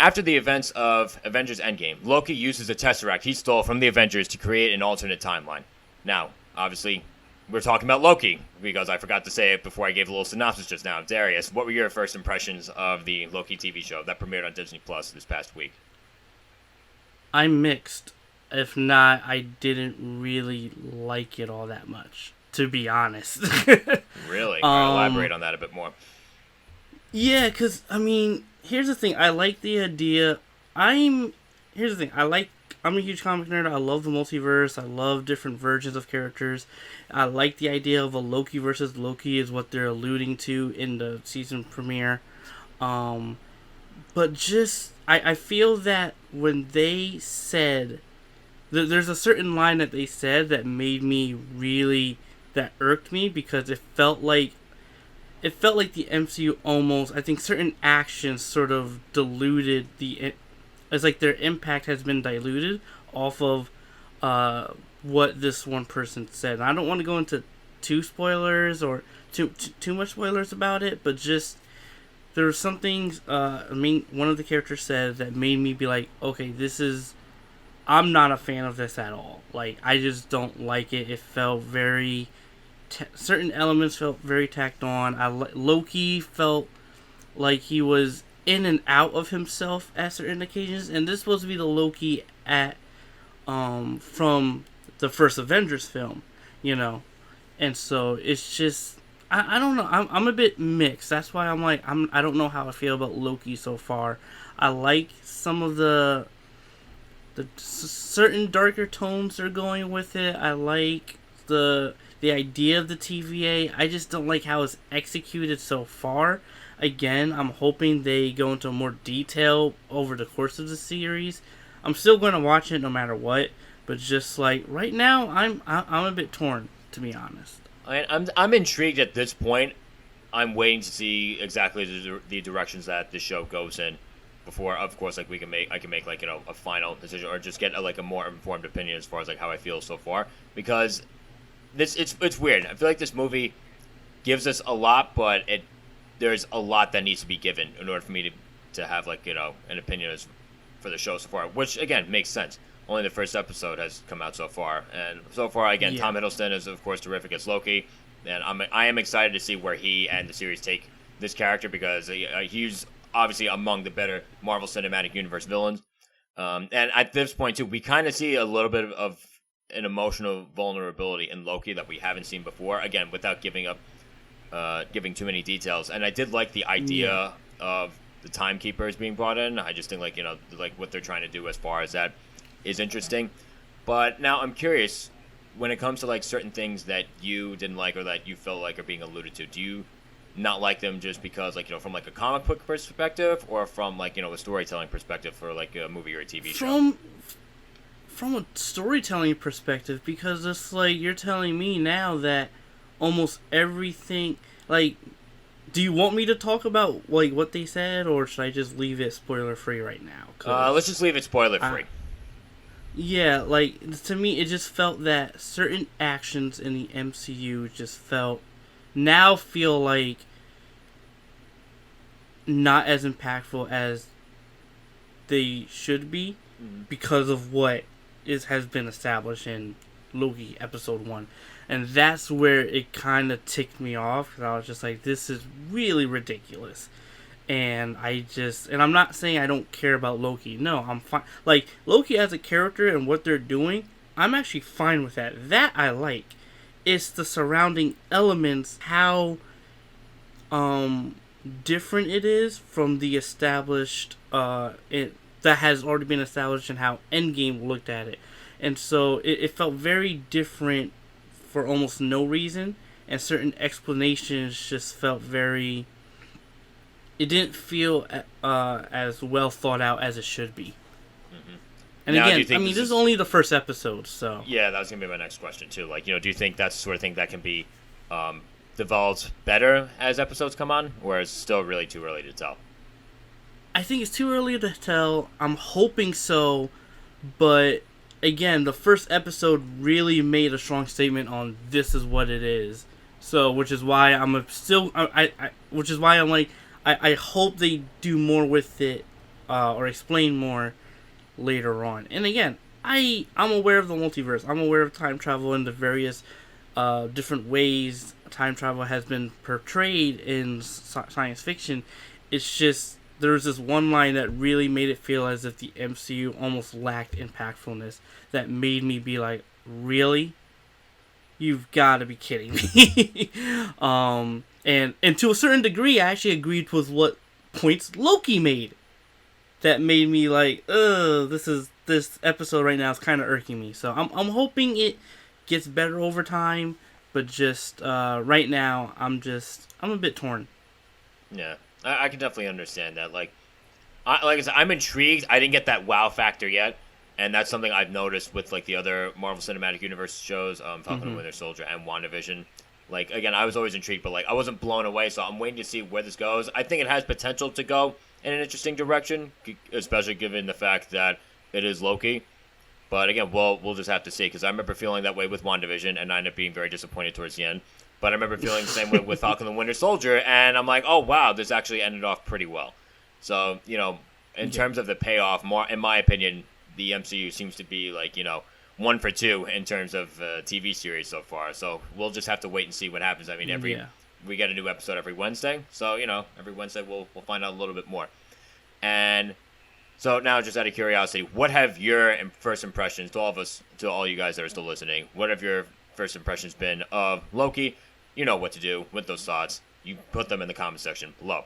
After the events of Avengers Endgame, Loki uses a Tesseract he stole from the Avengers to create an alternate timeline. Now, obviously, we're talking about Loki, because I forgot to say it before I gave a little synopsis just now. Darius, what were your first impressions of the Loki TV show that premiered on Disney Plus this past week? I'm mixed. If not, I didn't really like it all that much, to be honest. Really? Elaborate on that a bit more. Yeah, because, I mean, here's the thing. I like the idea. I'm a huge comic nerd. I love the multiverse. I love different versions of characters. I like the idea of a Loki versus Loki is what they're alluding to in the season premiere. But just, I feel that when they said, there's a certain line that they said that made me really, that irked me, because it felt like the MCU almost, I think certain actions sort of diluted it's like their impact has been diluted off of what this one person said. And I don't want to go into too much spoilers about it, but just there were some things. One of the characters said that made me be like, okay, I'm not a fan of this at all. Like, I just don't like it. It felt very, certain elements felt very tacked on. Loki felt like he was in and out of himself at certain occasions, and this is supposed to be the Loki from the first Avengers film, and so it's just I don't know. I'm a bit mixed. That's why I don't know how I feel about Loki so far. I like some of the certain darker tones they're going with it. I like the idea of the TVA. I just don't like how it's executed so far. Again, I'm hoping they go into more detail over the course of the series. I'm still going to watch it no matter what, but just like right now, I'm a bit torn, to be honest. I'm intrigued at this point. I'm waiting to see exactly the directions that the show goes in before, of course, like I can make like a final decision, or just get a more informed opinion as far as like how I feel so far, because it's weird. I feel like this movie gives us a lot, but there's a lot that needs to be given in order for me to have an opinion for the show so far, which again makes sense. Only the first episode has come out so far, and so far again, yeah. Tom Hiddleston is of course terrific as Loki, and I am excited to see where he and the series take this character, because he's obviously among the better Marvel Cinematic Universe villains, and at this point too, we kind of see a little bit of an emotional vulnerability in Loki that we haven't seen before. Again, without giving too many details, and I did like the idea of the timekeepers being brought in. I just think like what they're trying to do as far as that is interesting. But now I'm curious, when it comes to like certain things that you didn't like or that you felt like are being alluded to, do you not like them just because from like a comic book perspective, or from a storytelling perspective for like a movie or a TV show? From a storytelling perspective, because it's like you're telling me now that almost everything, like, do you want me to talk about like what they said, or should I just leave it spoiler free right now? Let's just leave it spoiler free. Yeah, like, to me it just felt that certain actions in the MCU just feel like not as impactful as they should be, because of what has been established in Loki episode 1. And that's where it kind of ticked me off, because I was just like, this is really ridiculous. And I'm not saying I don't care about Loki. No, I'm fine. Like, Loki as a character and what they're doing, I'm actually fine with that. That I like. It's the surrounding elements, how different it is from the established, that has already been established, and how Endgame looked at it. And so it felt very different for almost no reason, and certain explanations just felt very... It didn't feel as well thought out as it should be. Mm-hmm. And now, again, this is only the first episode, so... Yeah, that was going to be my next question, too. Like, do you think that's the sort of thing that can be developed better as episodes come on, or is it still really too early to tell? I think it's too early to tell. I'm hoping so, but... Again, the first episode really made a strong statement on this is what it is. So, which is why I'm like, I hope they do more with it or explain more later on. And again, I'm aware of the multiverse. I'm aware of time travel and the various different ways time travel has been portrayed in science fiction. It's just there's this one line that really made it feel as if the MCU almost lacked impactfulness. That made me be like, really? You've got to be kidding me. And to a certain degree, I actually agreed with what points Loki made. That made me like, ugh, this episode right now is kind of irking me. So I'm hoping it gets better over time, but just right now I'm a bit torn. Yeah, I can definitely understand that. Like I said, I'm intrigued. I didn't get that wow factor yet, and that's something I've noticed with like the other Marvel Cinematic Universe shows, Falcon and Winter Soldier and WandaVision. Like again, I was always intrigued, but like I wasn't blown away. So I'm waiting to see where this goes. I think it has potential to go in an interesting direction, especially given the fact that it is Loki. But again, we'll just have to see, because I remember feeling that way with WandaVision, and I ended up being very disappointed towards the end. But I remember feeling the same way with Falcon and Winter Soldier, and I'm like, oh wow, this actually ended off pretty well. So, in terms of the payoff, more in my opinion, the MCU seems to be like, 1 for 2 in terms of TV series so far. So we'll just have to wait and see what happens. I mean, we get a new episode every Wednesday, so every Wednesday we'll find out a little bit more. And so now, just out of curiosity, what have your first impressions, to all you guys that are still listening, what have your first impressions been of Loki? You know what to do with those thoughts. You put them in the comment section below.